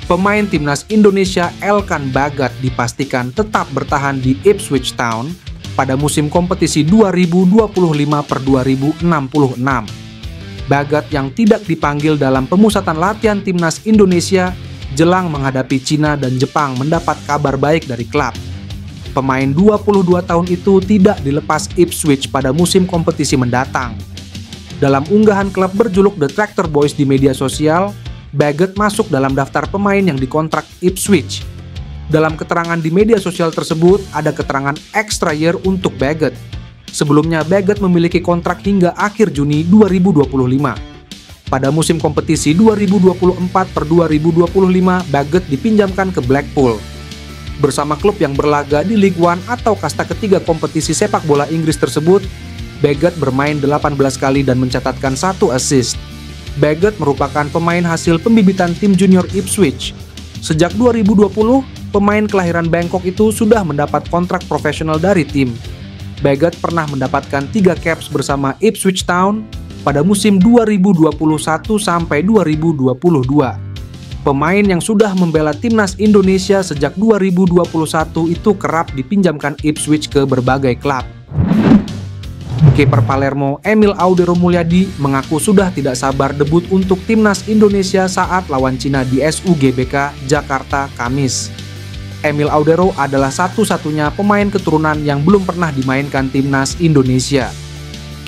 pemain timnas Indonesia Elkan Bagat dipastikan tetap bertahan di Ipswich Town pada musim kompetisi 2025/2026. Bagat yang tidak dipanggil dalam pemusatan latihan timnas Indonesia jelang menghadapi Cina dan Jepang mendapat kabar baik dari klub. Pemain 22 tahun itu tidak dilepas Ipswich pada musim kompetisi mendatang. Dalam unggahan klub berjuluk The Tractor Boys di media sosial, Bagat masuk dalam daftar pemain yang dikontrak Ipswich. Dalam keterangan di media sosial tersebut, ada keterangan extra year untuk Bagat. Sebelumnya, Bagat memiliki kontrak hingga akhir Juni 2025. Pada musim kompetisi 2024/2025, Bagat dipinjamkan ke Blackpool. Bersama klub yang berlaga di League One atau kasta ketiga kompetisi sepak bola Inggris tersebut, Bagat bermain 18 kali dan mencatatkan 1 assist. Bagat merupakan pemain hasil pembibitan tim junior Ipswich. Sejak 2020, pemain kelahiran Bangkok itu sudah mendapat kontrak profesional dari tim. Bagat pernah mendapatkan 3 caps bersama Ipswich Town pada musim 2021-2022. Pemain yang sudah membela timnas Indonesia sejak 2021 itu kerap dipinjamkan Ipswich ke berbagai klub. Kiper Palermo Emil Audero Mulyadi mengaku sudah tidak sabar debut untuk timnas Indonesia saat lawan Cina di SUGBK Jakarta Kamis. Emil Audero adalah satu-satunya pemain keturunan yang belum pernah dimainkan timnas Indonesia.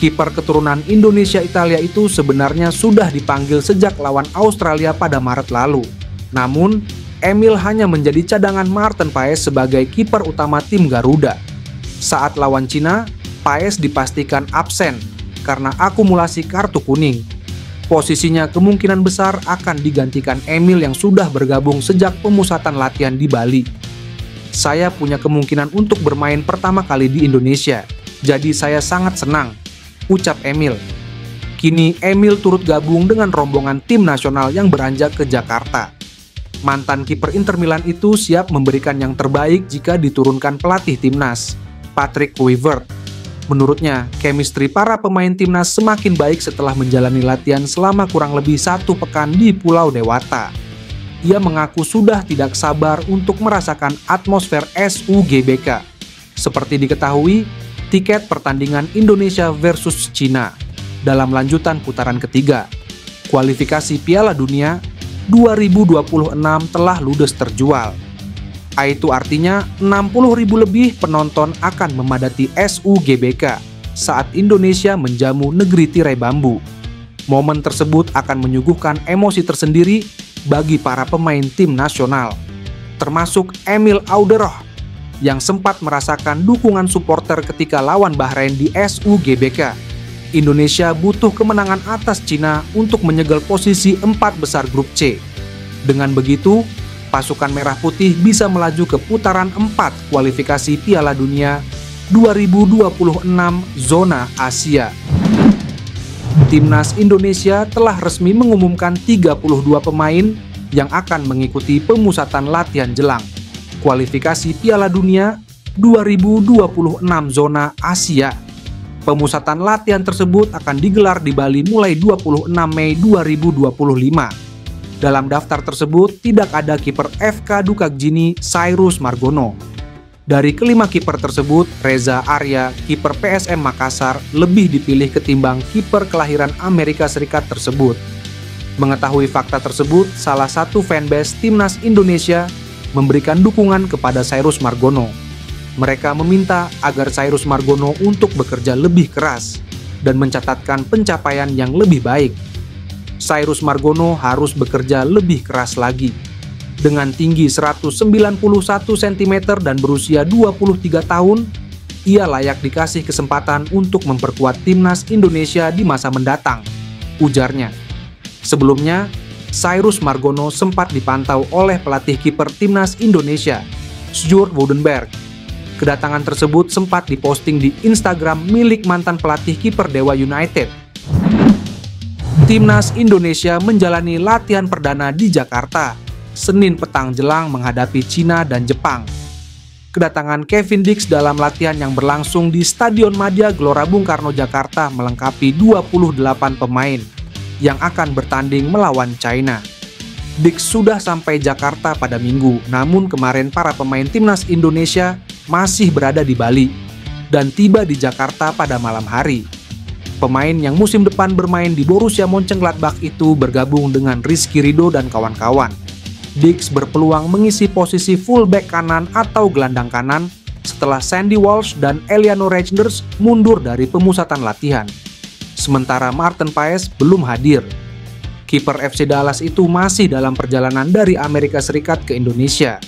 Kiper keturunan Indonesia-Italia itu sebenarnya sudah dipanggil sejak lawan Australia pada Maret lalu. Namun, Emil hanya menjadi cadangan Maarten Paes sebagai kiper utama tim Garuda. Saat lawan Cina, Paes dipastikan absen karena akumulasi kartu kuning. Posisinya kemungkinan besar akan digantikan Emil yang sudah bergabung sejak pemusatan latihan di Bali. Saya punya kemungkinan untuk bermain pertama kali di Indonesia, jadi saya sangat senang, ucap Emil. Kini Emil turut gabung dengan rombongan tim nasional yang beranjak ke Jakarta. Mantan kiper Inter Milan itu siap memberikan yang terbaik jika diturunkan pelatih timnas, Patrick Kluivert. Menurutnya, chemistry para pemain timnas semakin baik setelah menjalani latihan selama kurang lebih 1 pekan di Pulau Dewata. Ia mengaku sudah tidak sabar untuk merasakan atmosfer SUGBK. Seperti diketahui, tiket pertandingan Indonesia versus Cina dalam lanjutan putaran ketiga kualifikasi Piala Dunia 2026 telah ludes terjual. Itu artinya 60.000 lebih penonton akan memadati SUGBK saat Indonesia menjamu negeri tirai bambu. Momen tersebut akan menyuguhkan emosi tersendiri bagi para pemain tim nasional, termasuk Emil Audero yang sempat merasakan dukungan supporter ketika lawan Bahrain di SUGBK. Indonesia butuh kemenangan atas Cina untuk menyegel posisi 4 besar grup C. Dengan begitu, pasukan Merah Putih bisa melaju ke putaran 4 kualifikasi Piala Dunia 2026 zona Asia. Timnas Indonesia telah resmi mengumumkan 32 pemain yang akan mengikuti pemusatan latihan jelang kualifikasi Piala Dunia 2026 zona Asia. Pemusatan latihan tersebut akan digelar di Bali mulai 26 Mei 2025. Dalam daftar tersebut tidak ada kiper FK Dukagjini Cyrus Margono. Dari kelima kiper tersebut, Reza Arya, kiper PSM Makassar, lebih dipilih ketimbang kiper kelahiran Amerika Serikat tersebut. Mengetahui fakta tersebut, salah satu fanbase timnas Indonesia memberikan dukungan kepada Cyrus Margono. Mereka meminta agar Cyrus Margono untuk bekerja lebih keras dan mencatatkan pencapaian yang lebih baik. Cyrus Margono harus bekerja lebih keras lagi. Dengan tinggi 191 cm dan berusia 23 tahun, ia layak dikasih kesempatan untuk memperkuat timnas Indonesia di masa mendatang, ujarnya. Sebelumnya, Cyrus Margono sempat dipantau oleh pelatih kiper timnas Indonesia, Sjoerd Woudenberg. Kedatangan tersebut sempat diposting di Instagram milik mantan pelatih kiper Dewa United. Timnas Indonesia menjalani latihan perdana di Jakarta, Senin petang jelang menghadapi Cina dan Jepang. Kedatangan Kevin Dix dalam latihan yang berlangsung di Stadion Madia Gelora Bung Karno Jakarta melengkapi 28 pemain yang akan bertanding melawan China. Dix sudah sampai Jakarta pada Minggu, namun kemarin para pemain timnas Indonesia masih berada di Bali dan tiba di Jakarta pada malam hari. Pemain yang musim depan bermain di Borussia Mönchengladbach itu bergabung dengan Rizky Ridho dan kawan-kawan. Dix berpeluang mengisi posisi fullback kanan atau gelandang kanan setelah Sandy Walsh dan Eliano Reijnders mundur dari pemusatan latihan. Sementara Maarten Paes belum hadir. Kiper FC Dallas itu masih dalam perjalanan dari Amerika Serikat ke Indonesia.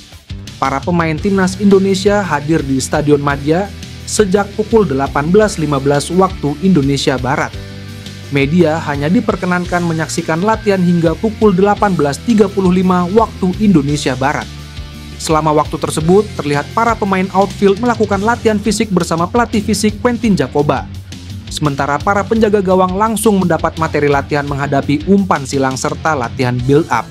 Para pemain timnas Indonesia hadir di Stadion Madia sejak pukul 18.15 waktu Indonesia Barat. Media hanya diperkenankan menyaksikan latihan hingga pukul 18.35 waktu Indonesia Barat. Selama waktu tersebut, terlihat para pemain outfield melakukan latihan fisik bersama pelatih fisik Quentin Jacoba. Sementara para penjaga gawang langsung mendapat materi latihan menghadapi umpan silang serta latihan build-up.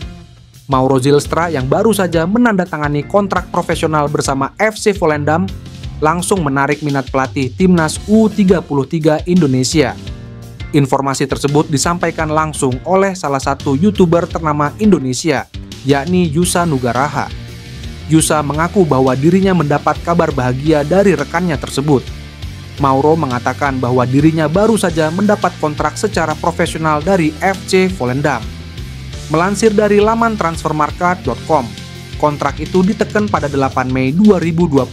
Mauro Zylstra yang baru saja menandatangani kontrak profesional bersama FC Volendam langsung menarik minat pelatih timnas U33 Indonesia. Informasi tersebut disampaikan langsung oleh salah satu YouTuber ternama Indonesia, yakni Yusa Nugaraha. Yusa mengaku bahwa dirinya mendapat kabar bahagia dari rekannya tersebut. Mauro mengatakan bahwa dirinya baru saja mendapat kontrak secara profesional dari FC Volendam. Melansir dari laman transfermarkt.com, kontrak itu diteken pada 8 Mei 2025.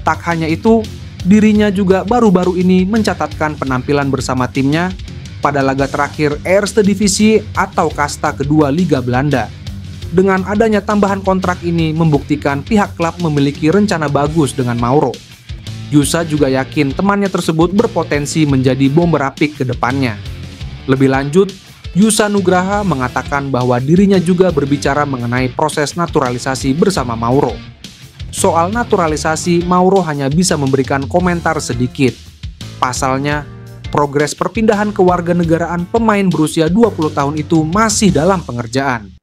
Tak hanya itu, dirinya juga baru-baru ini mencatatkan penampilan bersama timnya pada laga terakhir Eerste Divisie atau kasta kedua Liga Belanda. Dengan adanya tambahan kontrak ini membuktikan pihak klub memiliki rencana bagus dengan Mauro. Yusa juga yakin temannya tersebut berpotensi menjadi bomber apik ke depannya. Lebih lanjut, Yusa Nugraha mengatakan bahwa dirinya juga berbicara mengenai proses naturalisasi bersama Mauro. Soal naturalisasi, Mauro hanya bisa memberikan komentar sedikit. Pasalnya, progres perpindahan kewarganegaraan pemain berusia 20 tahun itu masih dalam pengerjaan.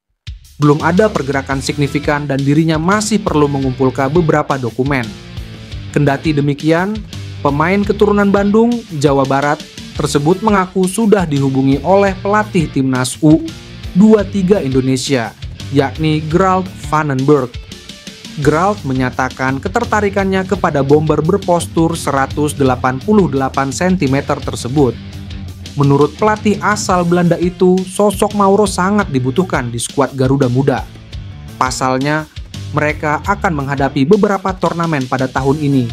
Belum ada pergerakan signifikan dan dirinya masih perlu mengumpulkan beberapa dokumen. Kendati demikian, pemain keturunan Bandung, Jawa Barat tersebut mengaku sudah dihubungi oleh pelatih timnas U23 Indonesia, yakni Gerald Vanenburg. Gerald menyatakan ketertarikannya kepada bomber berpostur 188 cm tersebut. Menurut pelatih asal Belanda itu, sosok Mauro sangat dibutuhkan di skuad Garuda Muda. Pasalnya, mereka akan menghadapi beberapa turnamen pada tahun ini,